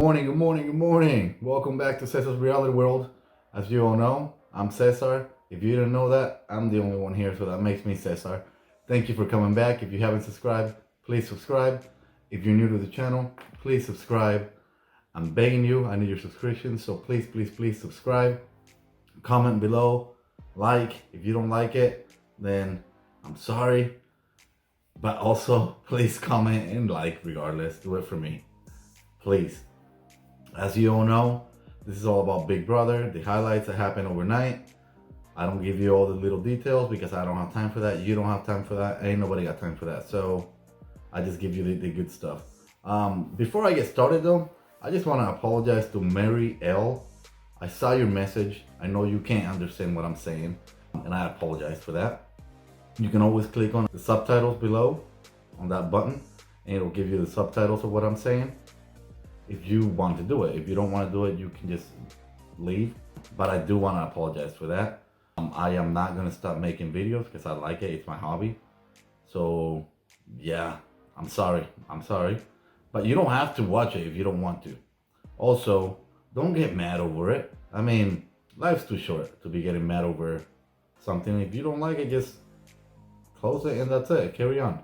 morning, good morning, good morning. Welcome back to Cesar's Reality World. As you all know, I'm Cesar. If you didn't know that, I'm the only one here, so that makes me Cesar. Thank you for coming back. If you haven't subscribed, please subscribe. If you're new to the channel, please subscribe. I'm begging you, I need your subscription, so please, please, please subscribe. Comment below, like. If you don't like it, then I'm sorry. But also, please comment and like regardless. Do it for me. Please. As you all know, this is all about Big Brother, the highlights that happen overnight. I don't give you all the little details because I don't have time for that. You don't have time for that. Ain't nobody got time for that. So I just give you the good stuff. Before I get started though, I just want to apologize to Mary L. I saw your message. I know you can't understand what I'm saying, and I apologize for that. You can always click on the subtitles below on that button, and it'll give you the subtitles of what I'm saying. If you want to do it. If you don't want to do it, you can just leave. But I do want to apologize for that. I am not going to stop making videos because I like it. It's my hobby. So yeah, I'm sorry. But you don't have to watch it if you don't want to. Also, don't get mad over it. I mean, life's too short to be getting mad over something. If you don't like it, just close it and that's it. Carry on.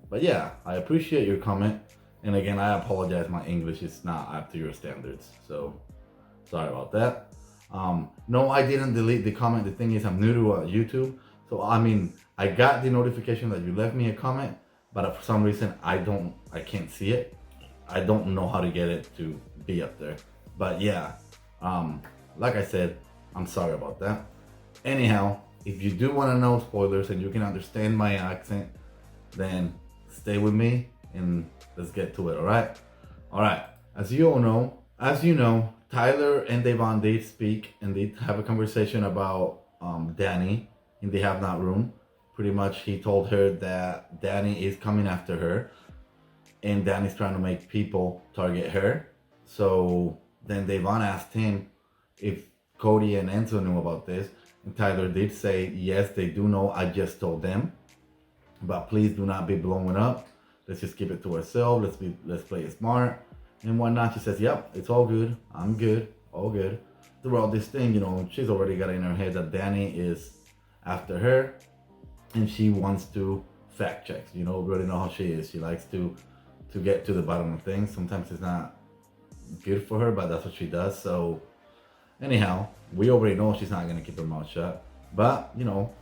But yeah, I appreciate your comment. And again, I apologize, my English is not up to your standards. So, sorry about that. No, I didn't delete the comment. The thing is, I'm new to YouTube. So, I mean, I got the notification that you left me a comment, but for some reason, I can't see it. I don't know how to get it to be up there. But yeah, like I said, I'm sorry about that. Anyhow, if you do want to know spoilers and you can understand my accent, then stay with me and let's get to it, all right? As you know, Tyler and Devon, they speak and they have a conversation about Dani in the Have Not room. Pretty much he told her that Dani is coming after her and Dani's trying to make people target her. So then Devon asked him if Cody and Enzo knew about this. And Tyler did say, yes, they do know, I just told them. But please do not be blowing up. Let's just keep it to ourselves. Let's play it smart and whatnot. She says, "Yep, it's all good. I'm good, all good." Throughout this thing, you know, she's already got in her head that Dani is after her, and she wants to fact check. You know, we already know how she is. She likes to get to the bottom of things. Sometimes it's not good for her, but that's what she does. So, anyhow, we already know she's not gonna keep her mouth shut. But you know,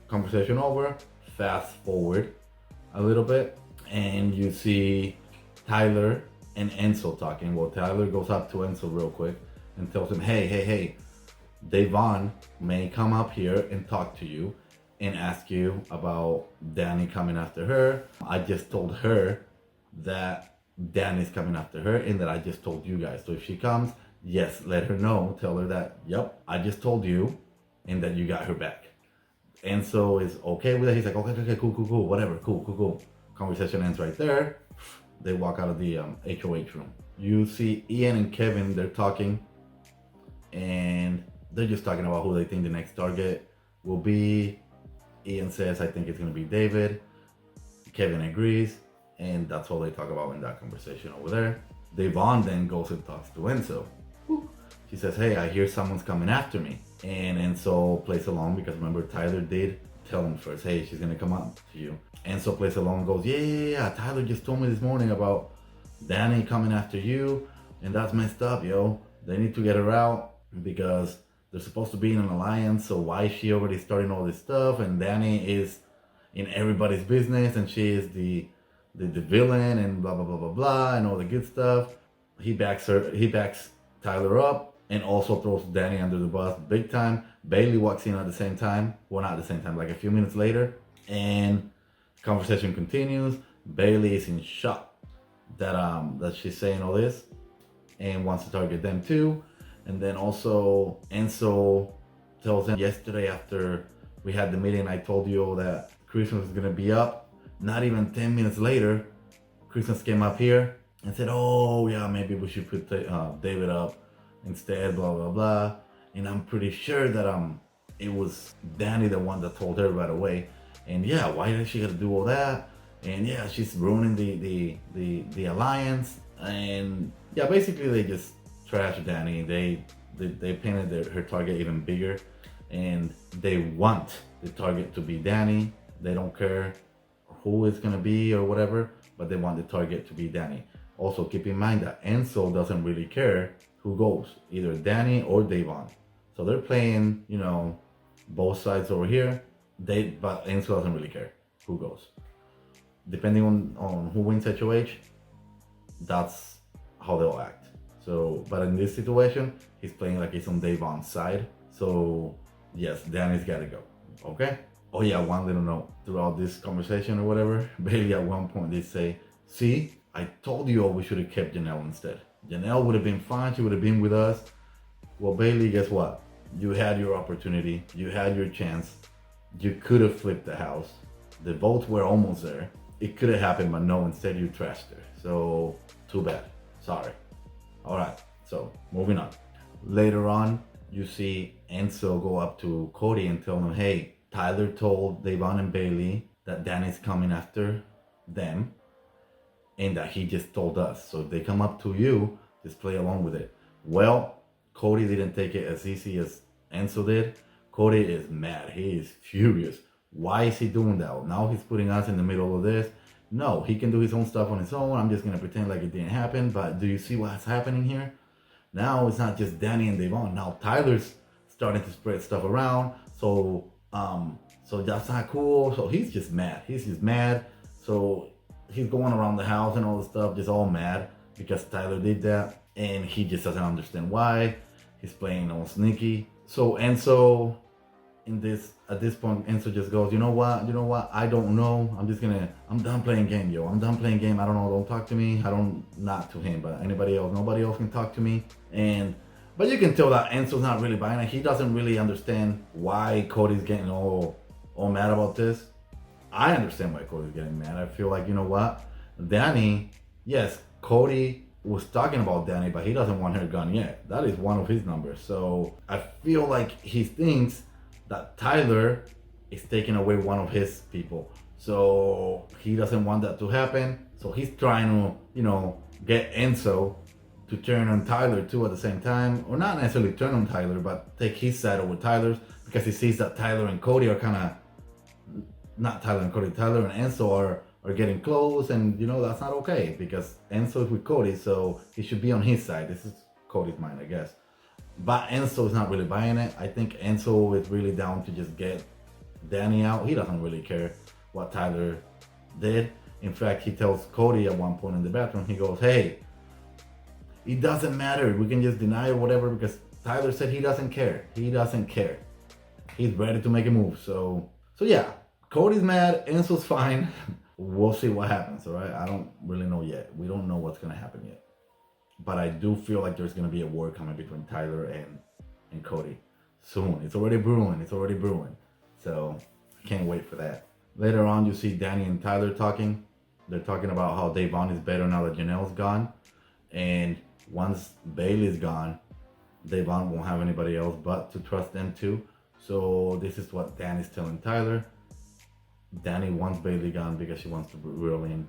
conversation over. Fast forward a little bit. And you see Tyler and Enzo talking. Well, Tyler goes up to Enzo real quick and tells him, hey, Devon may come up here and talk to you and ask you about Dani coming after her. I just told her that Dani's coming after her and that I just told you guys. So if she comes, yes, let her know. Tell her that, yep, I just told you and that you got her back. Enzo is okay with it. He's like, okay, cool, whatever, cool. Conversation ends right there. They walk out of the HOH room. You see Ian and Kevin, they're talking and they're just talking about who they think the next target will be. Ian says, I think it's gonna be David. Kevin agrees, and that's all they talk about in that conversation over there. Devon then goes and talks to Enzo. She says, hey, I hear someone's coming after me. And Enzo plays along because remember Tyler did tell him first, hey, she's gonna come up to you. Enzo plays along and goes, yeah, Tyler just told me this morning about Dani coming after you, and that's messed up, yo. They need to get her out because they're supposed to be in an alliance, so why is she already starting all this stuff? And Dani is in everybody's business, and she is the villain, and blah, blah, and all the good stuff. He backs Tyler up, and also throws Dani under the bus big time. Bailey walks in at the same time. Well, not at the same time, like a few minutes later. And conversation continues. Bailey is in shock that she's saying all this and wants to target them too. And then also Enzo tells them yesterday after we had the meeting, I told you that Christmas is gonna be up. Not even 10 minutes later, Christmas came up here and said, oh yeah, maybe we should put David up instead, blah. And I'm pretty sure that it was Dani the one that told her right away. And yeah, why did she gotta do all that? And yeah, she's ruining the alliance. And yeah, basically they just trash Dani. They painted her target even bigger, and they want the target to be Dani. They don't care who it's gonna be or whatever, but they want the target to be Dani. Also, keep in mind that Enzo doesn't really care who goes, either Dani or Davon. So they're playing, both sides over here. But Enzo doesn't really care who goes. Depending on who wins HOH, that's how they'll act. So, but in this situation, he's playing like he's on Davon's side. So, yes, Dani's gotta go. Okay? Oh yeah, one little note. Throughout this conversation or whatever, Bailey at one point did say, "See, I told you all we should have kept Janelle instead. Janelle would have been fine. She would have been with us." Well, Bailey, guess what? You had your opportunity. You had your chance. You could have flipped the house. The votes were almost there. It could have happened, but no, instead you trashed her. So, too bad. Sorry. All right, so moving on. Later on, you see Enzo go up to Cody and tell him, "Hey, Tyler told Davon and Bailey that Dani's coming after them and that he just told us. So if they come up to you, just play along with it." Well, Cody didn't take it as easy as Enzo did. Cody is mad. He is furious. Why is he doing that? Now he's putting us in the middle of this. No, he can do his own stuff on his own. I'm just going to pretend like it didn't happen. But do you see what's happening here? Now it's not just Dani and Davon. Now Tyler's starting to spread stuff around. So that's not cool. So he's just mad. He's just mad. So he's going around the house and all this stuff, just all mad because Tyler did that. And he just doesn't understand why. He's playing all sneaky. So Enzo, at this point, Enzo just goes, you know what, I don't know. I'm done playing game, yo. I'm done playing game. I don't know, don't talk to me. Not to him, but anybody else, nobody else can talk to me. But you can tell that Enzo's not really buying it. He doesn't really understand why Cody's getting all mad about this. I understand why Cody's getting mad. I feel like, you know what, Dani, yes, Cody was talking about Dani, but he doesn't want her gun yet. That is one of his numbers. So I feel like he thinks that Tyler is taking away one of his people. So he doesn't want that to happen. So he's trying to, get Enzo to turn on Tyler too at the same time. Or not necessarily turn on Tyler, but take his side over Tyler's, because he sees that Tyler and Cody are kind of, not Tyler and Cody, Tyler and Enzo are getting close, and that's not okay because Enzo is with Cody, so he should be on his side. This is Cody's mind, I guess. But Enzo is not really buying it. I think Enzo is really down to just get Dani out. He doesn't really care what Tyler did. In fact, he tells Cody at one point in the bathroom, he goes, "Hey, it doesn't matter. We can just deny or whatever because Tyler said he doesn't care. He doesn't care. He's ready to make a move." So yeah, Cody's mad. Enzo's fine. We'll see what happens, all right? I don't really know yet. We don't know what's going to happen yet. But I do feel like there's going to be a war coming between Tyler and Cody soon. It's already brewing. So I can't wait for that. Later on, you see Dani and Tyler talking. They're talking about how Davon is better now that Janelle's gone. And once Bailey's gone, Davon won't have anybody else but to trust them too. So this is what Dani's telling Tyler. Dani wants Bailey gone because she wants to reel in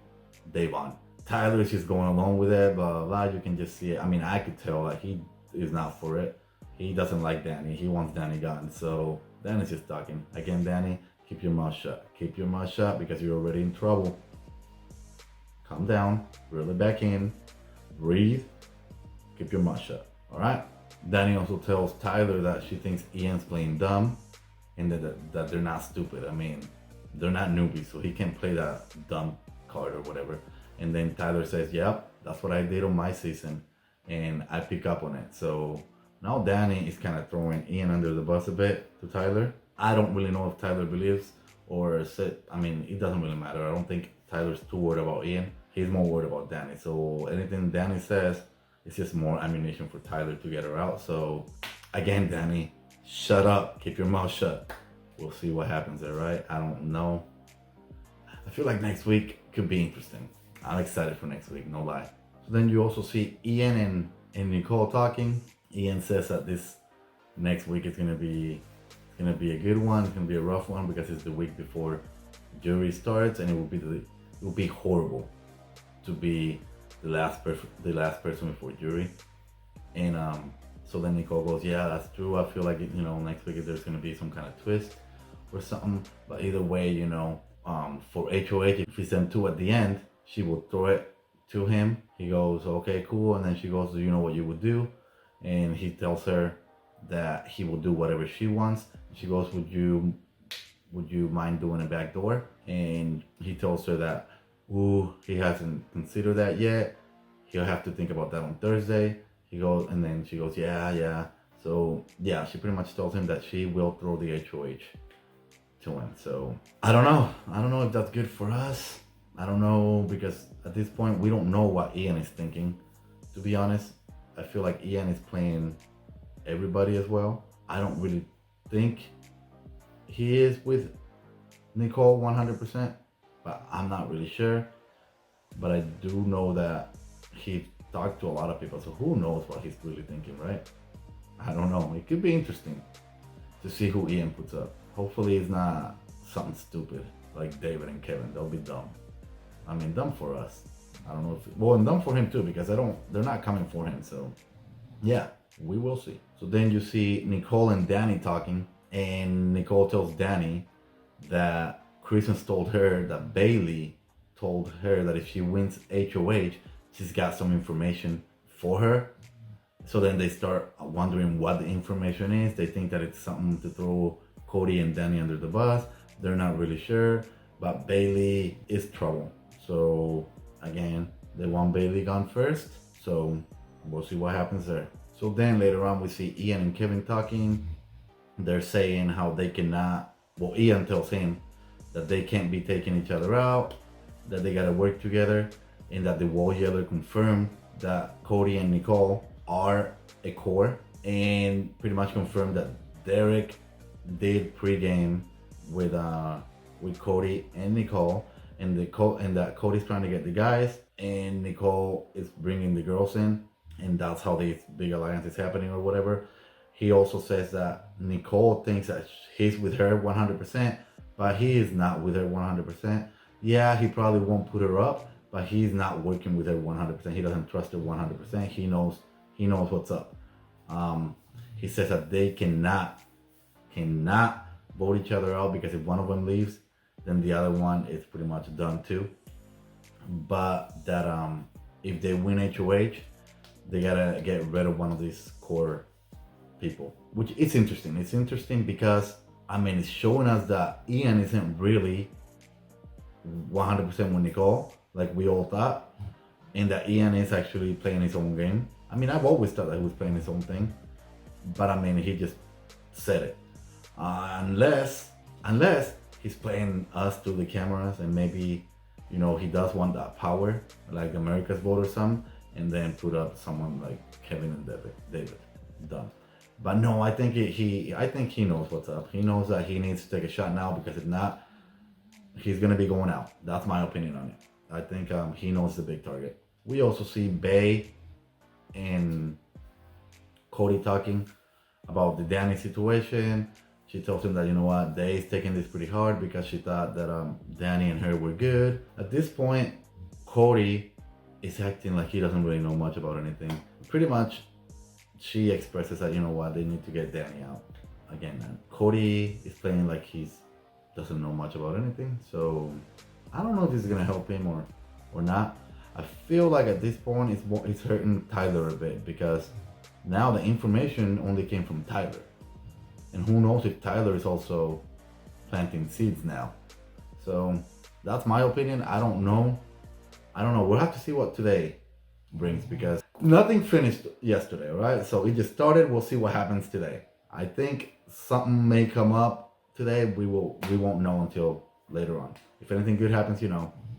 Davon. Tyler is just going along with it, blah, blah, blah. You can just see it. I mean, I could tell that he is not for it. He doesn't like Dani. He wants Dani gone. So Dani's just talking. Again, Dani, keep your mouth shut. Keep your mouth shut because you're already in trouble. Calm down. Reel it back in. Breathe. Keep your mouth shut. All right? Dani also tells Tyler that she thinks Ian's playing dumb and that they're not stupid. I mean, they're not newbies, so he can play that dumb card or whatever. And then Tyler says, "Yep, that's what I did on my season, and I pick up on it." So now Dani is kind of throwing Ian under the bus a bit to Tyler. I don't really know if Tyler believes or said, I mean, it doesn't really matter. I don't think Tyler's too worried about Ian. He's more worried about Dani. So anything Dani says, it's just more ammunition for Tyler to get her out. So again, Dani, shut up. Keep your mouth shut. We'll see what happens there, right? I don't know. I feel like next week could be interesting. I'm excited for next week, no lie. So then you also see Ian and Nicole talking. Ian says that this next week is gonna be a good one. It's gonna be a rough one because it's the week before jury starts, and it will be horrible to be the last person before jury. And so then Nicole goes, yeah, that's true. I feel like next week there's gonna be some kind of twist or something. But either way, for HOH, if he sent two at the end, she will throw it to him. He goes, okay, cool. And then she goes, do you know what you would do? And he tells her that he will do whatever she wants. She goes, would you mind doing a back door? And he tells her that, he hasn't considered that yet. He'll have to think about that on Thursday. He goes, and then she goes, yeah. So yeah, she pretty much tells him that she will throw the HOH to him. So I don't know if that's good for us. I don't know, because at this point we don't know what Ian is thinking, to be honest. I feel like Ian is playing everybody as well. I don't really think he is with Nicole 100%, but I'm not really sure. But I do know that he talked to a lot of people, so who knows what he's really thinking, right? I don't know. It could be interesting to see who Ian puts up. Hopefully it's not something stupid like David and Kevin. They'll be dumb. I mean, dumb for us. I don't know and dumb for him too, because they're not coming for him. So yeah, we will see. So then you see Nicole and Dani talking, and Nicole tells Dani that Christmas told her that Bailey told her that if she wins HOH, she's got some information for her. So then they start wondering what the information is. They think that it's something to throw Cody and Dani under the bus. They're not really sure, but Bailey is trouble. So again, they want Bailey gone first. So we'll see what happens there. So then later on we see Ian and Kevin talking. They're saying how they cannot, Ian tells him that they can't be taking each other out, that they gotta work together, and that the Wall Yeller confirmed that Cody and Nicole are a core, and pretty much confirmed that Derek did pregame with Cody and Nicole, and that Cody's trying to get the guys, and Nicole is bringing the girls in, and that's how this big alliance is happening or whatever. He also says that Nicole thinks that he's with her 100%, but he is not with her 100%. Yeah, he probably won't put her up, but he's not working with her 100%. He doesn't trust her 100%. He knows what's up. He says that they cannot vote each other out, because if one of them leaves, then the other one is pretty much done too. But that if they win HOH, they gotta get rid of one of these core people, which it's interesting. It's interesting because it's showing us that Ian isn't really 100% with Nicole like we all thought, and that Ian is actually playing his own game. I've always thought that he was playing his own thing, but he just said it. Unless he's playing us through the cameras, and maybe he does want that power like America's Vote or something, and then put up someone like Kevin and David. Done. But no, I think he knows what's up. He knows that he needs to take a shot now, because if not, he's gonna be going out. That's my opinion on it. I think he knows the big target. We also see Bay and Cody talking about the Dani situation. She tells him that Day's taking this pretty hard because she thought that Dani and her were good. At this point, Cody is acting like he doesn't really know much about anything. Pretty much, she expresses that they need to get Dani out. Again, man, Cody is playing like he doesn't know much about anything. So I don't know if this is gonna help him or not. I feel like at this point it's hurting Tyler a bit, because now the information only came from Tyler, and who knows if Tyler is also planting seeds now. So that's my opinion. I don't know. We'll have to see what today brings, because nothing finished yesterday, right? So it just started. We'll see what happens today. I think something may come up today. We won't know until later on. If anything good happens,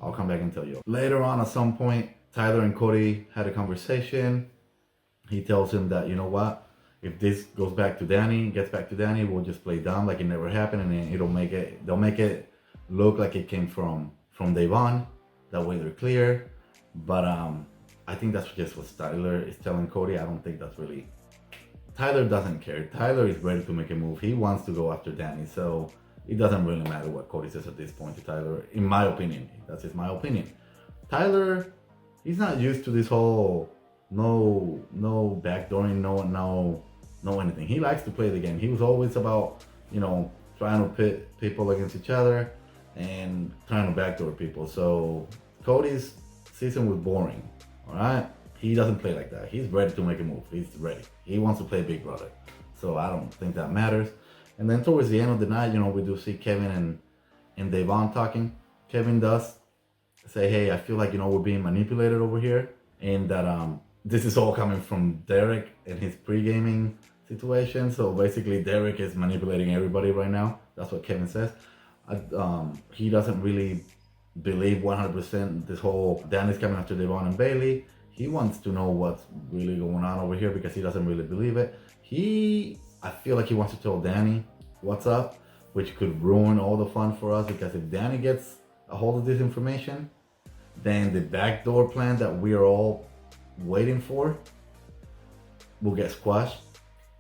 I'll come back and tell you. Later on, at some point, Tyler and Cody had a conversation. He tells him that, if this gets back to Dani, we'll just play dumb like it never happened, and then they'll make it look like it came from Devon. That way they're clear. But I think that's just what Tyler is telling Cody. I don't think that's really... Tyler doesn't care. Tyler is ready to make a move. He wants to go after Dani, so it doesn't really matter what Cody says at this point to Tyler, in my opinion. That's just my opinion. Tyler, he's not used to this whole no backdooring, no anything. He likes to play the game. He was always about, trying to pit people against each other and trying to backdoor people. So Cody's season was boring. All right, he doesn't play like that. He's ready to make a move. He's ready. He wants to play Big Brother. So I don't think that matters. And then towards the end of the night, we do see Kevin and Devon talking. Kevin does say, hey, I feel like, we're being manipulated over here. And that this is all coming from Derek and his pre-gaming situation. So basically Derek is manipulating everybody right now. That's what Kevin says. He doesn't really believe 100% this whole Dani's coming after Devon and Bailey. He wants to know what's really going on over here because he doesn't really believe it. I feel like he wants to tell Dani what's up, which could ruin all the fun for us, because if Dani gets a hold of this information, then the backdoor plan that we are all waiting for will get squashed,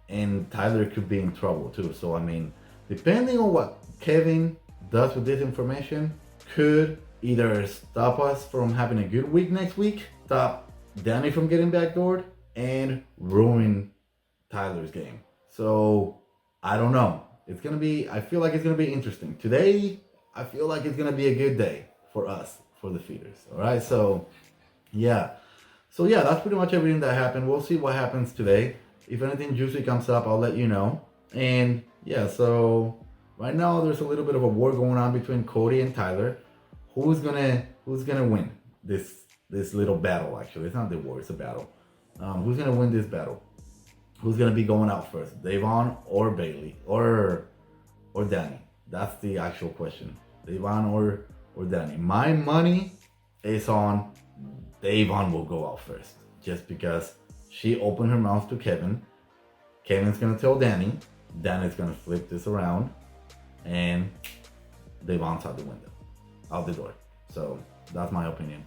and Tyler could be in trouble too. So I mean, depending on what Kevin does with this information, could either stop us from having a good week next week, stop Dani from getting backdoored, and ruin Tyler's game. So I don't know. I feel like it's gonna be interesting. Today, I feel like it's gonna be a good day for us, for the feeders. All right, so yeah. That's pretty much everything that happened. We'll see what happens today. If anything juicy comes up, I'll let you know. And yeah, so right now there's a little bit of a war going on between Cody and Tyler. Who's gonna win this little battle? Actually, it's not the war; it's a battle. Who's gonna win this battle? Who's gonna be going out first, Devon or Bailey or Dani? That's the actual question. Devon or Dani. My money is on Devon will go out first, just because she opened her mouth to Kevin. Kevin's gonna tell Dani. Dani's gonna flip this around, and Devon's out the door. So that's my opinion.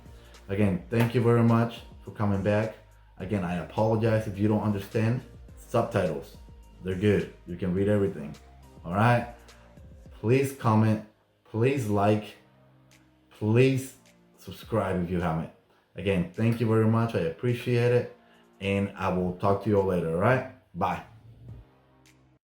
Again, thank you very much for coming back. Again, I apologize if you don't understand. Subtitles, they're good. You can read everything. All right. Please comment. Please like. Please subscribe if you haven't. Again, thank you very much. I appreciate it. And I will talk to you all later. All right. Bye.